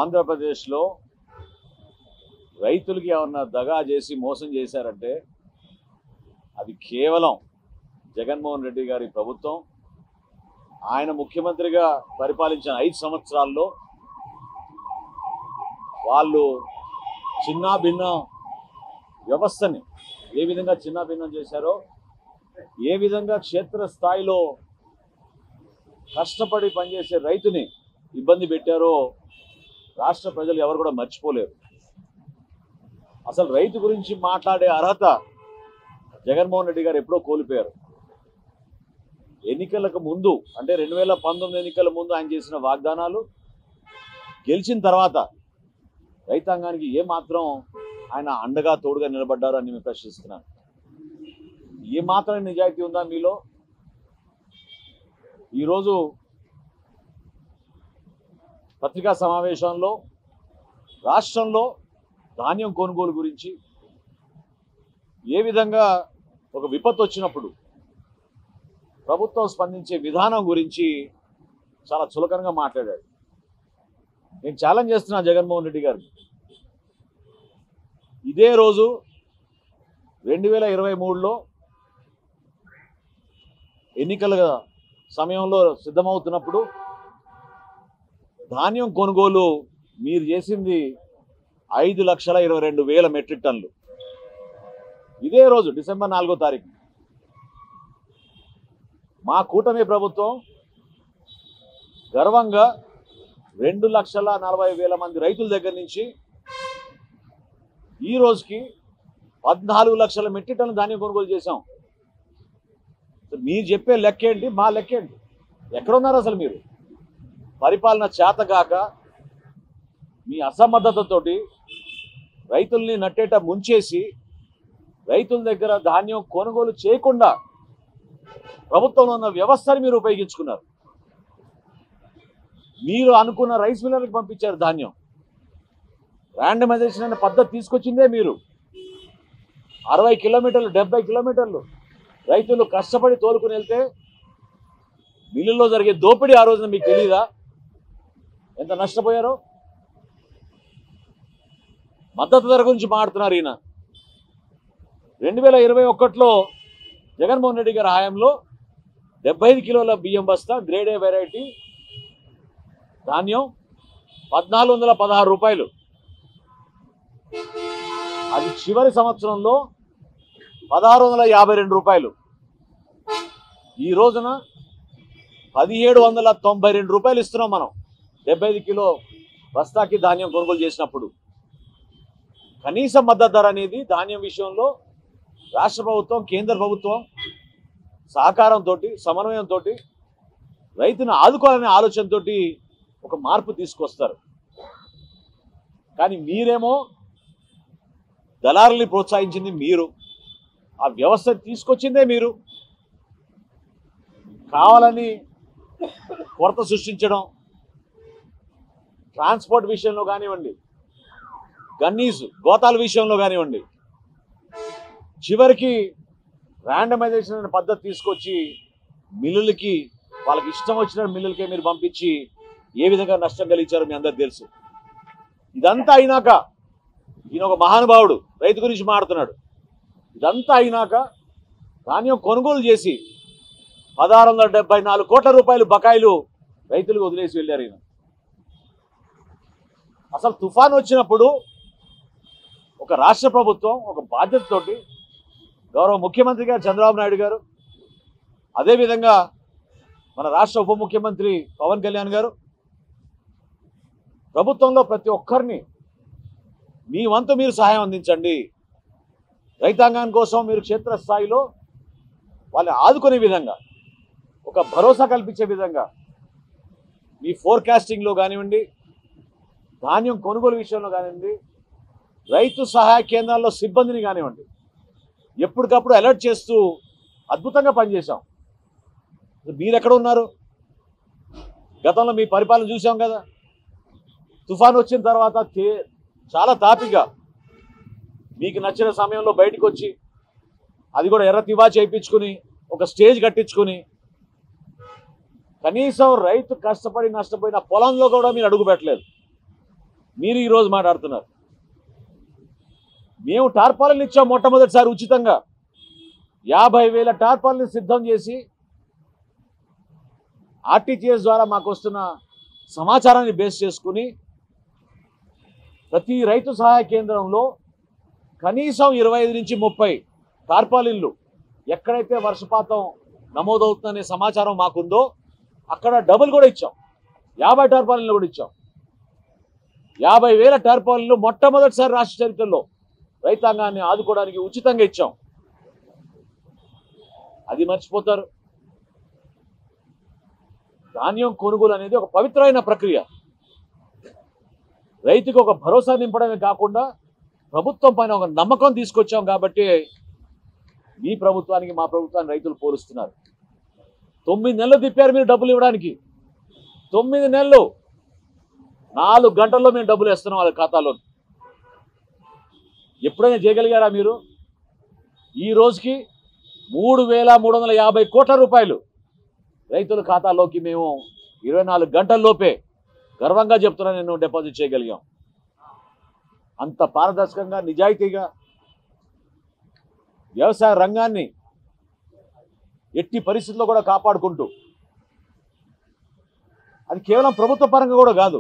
ఆంధ్రప్రదేశ్లో రైతులకి ఏమన్నా దగా చేసి మోసం చేశారంటే అది కేవలం జగన్మోహన్ రెడ్డి గారి ప్రభుత్వం. ఆయన ముఖ్యమంత్రిగా పరిపాలించిన 5 సంవత్సరాల్లో వాళ్ళు చిన్నాభిన్న వ్యవస్థని ఏ విధంగా చిన్నాభిన్నం చేశారో, ఏ విధంగా క్షేత్రస్థాయిలో కష్టపడి పనిచేసే రైతుని ఇబ్బంది పెట్టారో రాష్ట్ర ప్రజలు ఎవరు కూడా మర్చిపోలేరు. అసలు రైతు గురించి మాట్లాడే అర్హత జగన్మోహన్ రెడ్డి గారు ఎప్పుడో కోల్పోయారు. ఎన్నికలకు ముందు అంటే 2019 ఎన్నికల ముందు ఆయన చేసిన వాగ్దానాలు గెలిచిన తర్వాత రైతాంగానికి ఏమాత్రం ఆయన అండగా తోడుగా నిలబడ్డారు అని మేము ప్రశ్నిస్తున్నాను. ఏమాత్రం నిజాయితీ ఉందా మీలో? ఈరోజు పత్రికా సమావేశంలో రాష్ట్రంలో ధాన్యం కొనుగోలు గురించి, ఏ విధంగా ఒక విపత్తు వచ్చినప్పుడు ప్రభుత్వం స్పందించే విధానం గురించి చాలా చులకనగా మాట్లాడాడు. నేను ఛాలెంజ్ చేస్తున్నా జగన్మోహన్ రెడ్డి గారిని. ఇదే రోజు 2023లో ఎన్నికల సమయంలో సిద్ధమవుతున్నప్పుడు ధాన్యం కొనుగోలు మీరు చేసింది 5,22,000 మెట్రిక్ టన్నులు. ఇదే రోజు డిసెంబర్ 4వ తారీఖు మా కూటమి ప్రభుత్వం గర్వంగా 2,40,000 మంది రైతుల దగ్గర నుంచి ఈ రోజుకి 14 లక్షల మెట్రిక్ టన్నుల ధాన్యం కొనుగోలు చేశాం. మీరు చెప్పే లెక్కేంటి, మా లెక్కేంటి? ఎక్కడున్నారు అసలు మీరు? పరిపాలన చేతగాక మీ అసమర్థతతోటి రైతుల్ని నట్టేట ముంచేసి రైతుల దగ్గర ధాన్యం కొనుగోలు చేయకుండా ప్రభుత్వంలో ఉన్న వ్యవస్థని మీరు ఉపయోగించుకున్నారు. మీరు అనుకున్న రైస్ మిల్లర్లకు పంపించారు ధాన్యం. ర్యాండమైజేషన్ అనే పద్ధతి తీసుకొచ్చిందే మీరు. 60 కిలోమీటర్లు 70 కిలోమీటర్లు రైతులు కష్టపడి తోలుకుని వెళ్తే మిల్లుల్లో జరిగే దోపిడీ ఆ రోజున మీకు తెలియదా? ఎంత నష్టపోయారో. మద్దతు ధర గురించి మాట్లాడుతున్నారు ఈయన. 2021లో జగన్మోహన్ రెడ్డి గారి హయాంలో 75 కిలోల బియ్యం బస్తా గ్రేడ్ ఏ వెరైటీ ధాన్యం 1,416 రూపాయలు. అది చివరి సంవత్సరంలో 1,652 రూపాయలు. ఈ రోజున 1,792 రూపాయలు ఇస్తున్నాం మనం 75 కిలో బస్తాకి ధాన్యం కొనుగోలు చేసినప్పుడు. కనీస మద్దతు ధర అనేది ధాన్యం విషయంలో రాష్ట్ర ప్రభుత్వం, కేంద్ర ప్రభుత్వం సహకారంతో, సమన్వయంతో రైతును ఆదుకోవాలనే ఆలోచనతో ఒక మార్పు తీసుకొస్తారు. కానీ మీరేమో దళారుల్ని ప్రోత్సహించింది మీరు, ఆ వ్యవస్థ తీసుకొచ్చిందే మీరు. కావాలని కొరత సృష్టించడం, ట్రాన్స్పోర్ట్ విషయంలో కానివ్వండి, గన్నీస్ గోతాల విషయంలో కానివ్వండి, చివరికి ర్యాండమైజేషన్ అనే పద్ధతి తీసుకొచ్చి మిల్లులకి వాళ్ళకి ఇష్టం వచ్చిన మిల్లులకే మీరు పంపించి ఏ విధంగా నష్టం కలిగించారో మీ అందరికి తెలుసు. ఇదంతా అయినాక ఈయన ఒక మహానుభావుడు రైతు గురించి మాట్లాడుతున్నాడు. ఇదంతా అయినాక ధాన్యం కొనుగోలు చేసి 1,674 కోట్ల రూపాయలు బకాయిలు రైతులకు వదిలేసి వెళ్ళారు ఈయన. అసలు తుఫాన్ వచ్చినప్పుడు ఒక రాష్ట్ర ప్రభుత్వం ఒక బాధ్యతతోటి గౌరవ ముఖ్యమంత్రి గారు చంద్రబాబు నాయుడు గారు, అదేవిధంగా మన రాష్ట్ర ఉప ముఖ్యమంత్రి పవన్ కళ్యాణ్ గారు ప్రభుత్వంలో ప్రతి ఒక్కరిని మీ వంతు మీరు సహాయం అందించండి, రైతాంగం కోసం మీరు క్షేత్రస్థాయిలో వాళ్ళని ఆదుకునే విధంగా, ఒక భరోసా కల్పించే విధంగా మీ ఫోర్కాస్టింగ్లో కానివ్వండి, ధాన్యం కొనుగోలు విషయంలో కానివ్వండి, రైతు సహాయ కేంద్రాల్లో సిబ్బందిని కానివ్వండి, ఎప్పటికప్పుడు అలర్ట్ చేస్తూ అద్భుతంగా పనిచేశాం. మీరు ఎక్కడ ఉన్నారు? గతంలో మీ పరిపాలన చూసాం కదా. తుఫాన్ వచ్చిన తర్వాత చాలా తాపిగా మీకు నచ్చిన సమయంలో బయటకు వచ్చి, అది కూడా ఎర్ర తివా చేయించుకుని ఒక స్టేజ్ కట్టించుకుని, కనీసం రైతు కష్టపడి నష్టపోయిన పొలంలో కూడా మీరు అడుగు పెట్టలేదు. మీరు ఈరోజు మాట్లాడుతున్నారు. మేము టార్పాలిన్ ఇచ్చాం మొట్టమొదటిసారి ఉచితంగా. 50,000 టార్పాలిన్ సిద్ధం చేసి ఆర్టీజీఎస్ ద్వారా మాకు వస్తున్న సమాచారాన్ని బేస్ చేసుకుని ప్రతి రైతు సహాయ కేంద్రంలో కనీసం 25 నుంచి 30 టార్పాలిన్లు ఎక్కడైతే వర్షపాతం నమోదవుతుందనే సమాచారం మాకుందో అక్కడ డబుల్ కూడా ఇచ్చాం. 50 టార్పాలిన్లు కూడా ఇచ్చాం. 50,000 టార్పాలిన్లు మొట్టమొదటిసారి రాష్ట్ర చరిత్రలో రైతాంగాన్ని ఆదుకోవడానికి ఉచితంగా ఇచ్చాం. అది మర్చిపోతారు. ధాన్యం కొనుగోలు అనేది ఒక పవిత్రమైన ప్రక్రియ. రైతుకు ఒక భరోసా నింపడమే కాకుండా ప్రభుత్వం పైన ఒక నమ్మకం తీసుకొచ్చాం. కాబట్టి మీ ప్రభుత్వానికి మా ప్రభుత్వాన్ని రైతులు పోలుస్తున్నారు. 9 నెలలు తిప్పారు మీరు డబ్బులు ఇవ్వడానికి. 9 నెలలు 4 గంటల్లో మేము డబ్బులు వేస్తున్నాం వాళ్ళ ఖాతాలో. ఎప్పుడైనా చేయగలిగారా మీరు? ఈ రోజుకి 3,350 కోట్ల రూపాయలు రైతుల ఖాతాలోకి మేము 24 గంటల్లోపే గర్వంగా చెప్తున్నా నేను డిపాజిట్ చేయగలిగాం. అంత పారదర్శకంగా నిజాయితీగా వ్యవసాయ రంగాన్ని ఎట్టి పరిస్థితుల్లో కూడా కాపాడుకుంటూ, అది కేవలం ప్రభుత్వ పరంగా కూడా కాదు.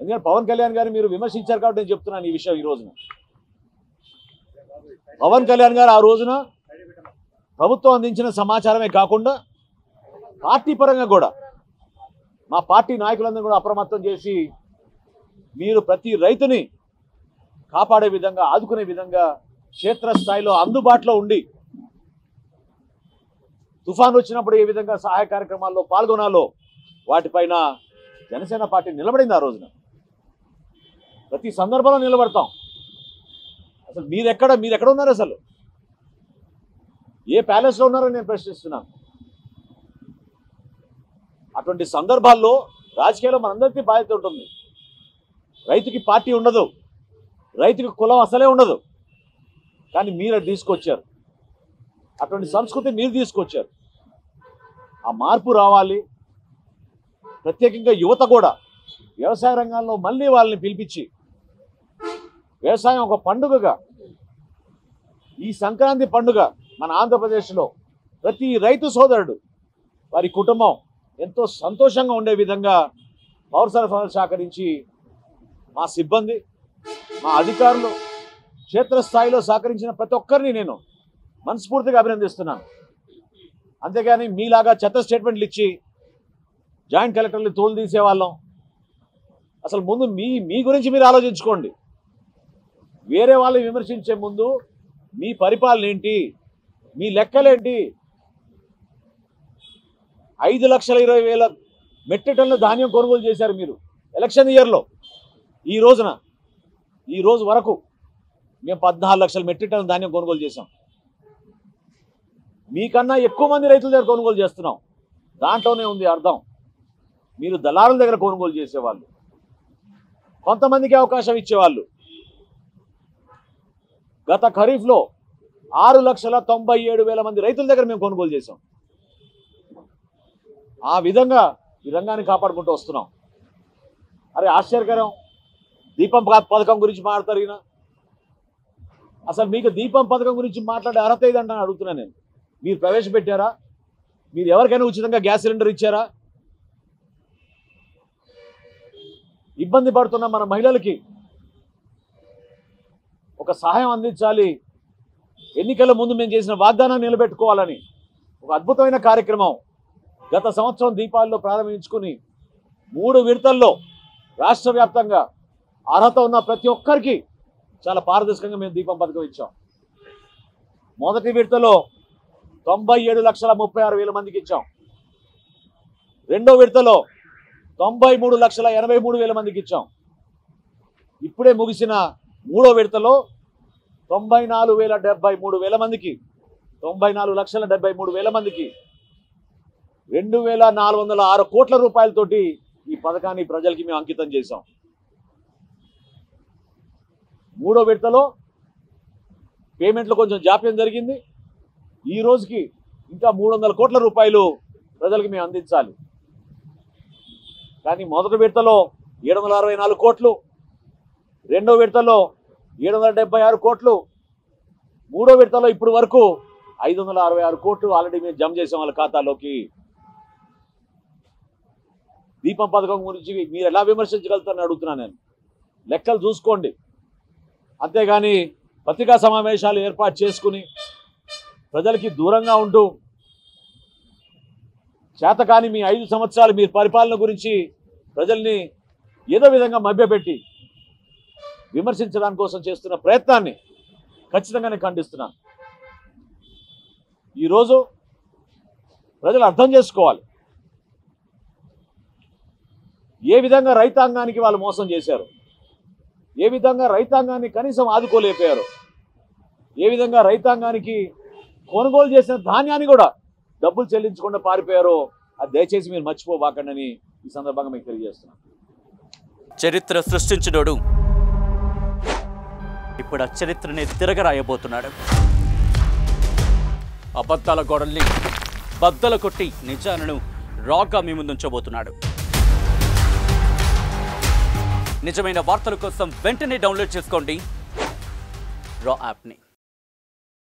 ఎందుకంటే పవన్ కళ్యాణ్ గారు మీరు విమర్శించారు కాబట్టి నేను చెప్తున్నాను ఈ విషయం. ఈ రోజున పవన్ కళ్యాణ్ గారు ఆ రోజున ప్రభుత్వం అందించిన సమాచారమే కాకుండా పార్టీ పరంగా కూడా మా పార్టీ నాయకులందరూ కూడా అప్రమత్తం చేసి మీరు ప్రతి రైతుని కాపాడే విధంగా, ఆదుకునే విధంగా క్షేత్రస్థాయిలో అందుబాటులో ఉండి తుఫాను వచ్చినప్పుడు ఏ విధంగా సహాయ కార్యక్రమాల్లో పాల్గొనాలో వాటిపైన జనసేన పార్టీ నిలబడింది. ఆ రోజున ప్రతి సందర్భంలో నిలబడతాం. అసలు మీరెక్కడ ఉన్నారు? అసలు ఏ ప్యాలెస్లో ఉన్నారో నేను ప్రశ్నిస్తున్నాను. అటువంటి సందర్భాల్లో రాజకీయాల్లో మనందరికీ బాధ్యత ఉంటుంది. రైతుకి పార్టీ ఉండదు, రైతుకి కులం అసలే ఉండదు. కానీ మీరు అది తీసుకొచ్చారు. అటువంటి సంస్కృతి మీరు తీసుకొచ్చారు. ఆ మార్పు రావాలి. ప్రత్యేకంగా యువత కూడా వ్యవసాయ రంగంలో మళ్ళీ వాళ్ళని పిలిపించి వ్యవసాయం ఒక పండుగగా, ఈ సంక్రాంతి పండుగ మన ఆంధ్రప్రదేశ్లో ప్రతి రైతు సోదరుడు వారి కుటుంబం ఎంతో సంతోషంగా ఉండే విధంగా పౌర సరఫరాల శాఖ నుంచి మా సిబ్బంది, మా అధికారులు క్షేత్రస్థాయిలో సహకరించిన ప్రతి ఒక్కరిని నేను మనస్ఫూర్తిగా అభినందిస్తున్నాను. అంతేగాని మీలాగా చెత్త స్టేట్మెంట్లు ఇచ్చి జాయింట్ కలెక్టర్లు తోలు తీసేవాళ్ళం. అసలు ముందు మీ గురించి మీరు ఆలోచించుకోండి. వేరే వాళ్ళు విమర్శించే ముందు మీ పరిపాలన ఏంటి, మీ లెక్కలేంటి? 5,20,000 మెట్రిక్ టన్నుల ధాన్యం కొనుగోలు చేశారు మీరు ఎలక్షన్ ఇయర్లో. ఈ రోజు వరకు మేము 14 లక్షల మెట్రిక్ టన్నుల ధాన్యం కొనుగోలు చేశాం. మీకన్నా ఎక్కువ మంది రైతుల దగ్గర కొనుగోలు చేస్తున్నాం. దాంట్లోనే ఉంది అర్థం. మీరు దళారుల దగ్గర కొనుగోలు చేసేవాళ్ళు, కొంతమందికి అవకాశం ఇచ్చేవాళ్ళు. గత ఖరీఫ్లో 6,97,000 మంది రైతుల దగ్గర మేము కొనుగోలు చేశాం. ఆ విధంగా ఈ రంగాన్ని కాపాడుకుంటూ వస్తున్నాం. అరే ఆశ్చర్యకరం, దీపం పథకం గురించి మాట్లాడతారు ఈయన. అసలు మీకు దీపం పథకం గురించి మాట్లాడే అర్హత ఏదంటే అడుగుతున్నాను నేను. మీరు ప్రవేశపెట్టారా? మీరు ఎవరికైనా ఉచితంగా గ్యాస్ సిలిండర్ ఇచ్చారా? ఇబ్బంది పడుతున్న మన మహిళలకి ఒక సహాయం అందించాలి, ఎన్నికల ముందు మేము చేసిన వాగ్దానాన్ని నిలబెట్టుకోవాలని ఒక అద్భుతమైన కార్యక్రమం గత సంవత్సరం దీపావళిలో ప్రారంభించుకుని 3 విడతల్లో రాష్ట్ర వ్యాప్తంగా అర్హత ఉన్న ప్రతి ఒక్కరికి చాలా పారదర్శకంగా మేము దీపం పథకం ఇచ్చాం. మొదటి విడతలో 97,36,000 మందికి ఇచ్చాం. రెండో విడతలో 93,83,000 మందికి ఇచ్చాం. ఇప్పుడే ముగిసిన మూడో విడతలో 94,73,000 మందికి 94,73,000 మందికి 2,406 కోట్ల రూపాయలతోటి ఈ పథకాన్ని ప్రజలకి మేము అంకితం చేశాం. మూడో విడతలో పేమెంట్లు కొంచెం జాప్యం జరిగింది. ఈ రోజుకి ఇంకా 300 కోట్ల రూపాయలు ప్రజలకి మేము అందించాలి. కానీ మొదటి విడతలో 764 కోట్లు, రెండో విడతలో 776 కోట్లు, మూడో విడతలో ఇప్పుడు వరకు 566 కోట్లు ఆల్రెడీ మేము జమ చేసాం వాళ్ళ ఖాతాలోకి. దీపం పథకం గురించి మీరు ఎలా విమర్శించగలుగుతారని అడుగుతున్నాను నేను. లెక్కలు చూసుకోండి, అంతేగాని పత్రికా సమావేశాలు ఏర్పాటు చేసుకుని ప్రజలకి దూరంగా ఉంటూ చేతకాని మీ 5 సంవత్సరాలు మీ పరిపాలన గురించి ప్రజల్ని ఏదో విధంగా మభ్యపెట్టి విమర్శించడానికి కోసం చేస్తున్న ప్రయత్నాన్ని ఖచ్చితంగా నేను ఖండిస్తున్నాను. ఈరోజు ప్రజలు అర్థం చేసుకోవాలి ఏ విధంగా రైతాంగానికి వాళ్ళు మోసం చేశారు, ఏ విధంగా రైతాంగాన్ని కనీసం ఆదుకోలేకపోయారు, ఏ విధంగా రైతాంగానికి కొనుగోలు చేసిన ధాన్యాన్ని కూడా డబ్బులు చెల్లించకుండా పారిపోయారో అది దయచేసి మీరు మర్చిపోబాకండి ఈ సందర్భంగా మీకు తెలియజేస్తున్నాను. చరిత్ర సృష్టించినోడు ఇప్పుడు ఆ చరిత్రని తిరగరాయబోతున్నాడు. అబద్ధాల గోడల్ని బద్దల కొట్టి నిజాలను రాగా మీ ముందుంచబోతున్నాడు. నిజమైన వార్తల కోసం వెంటనే డౌన్లోడ్ చేసుకోండి రా యాప్ని.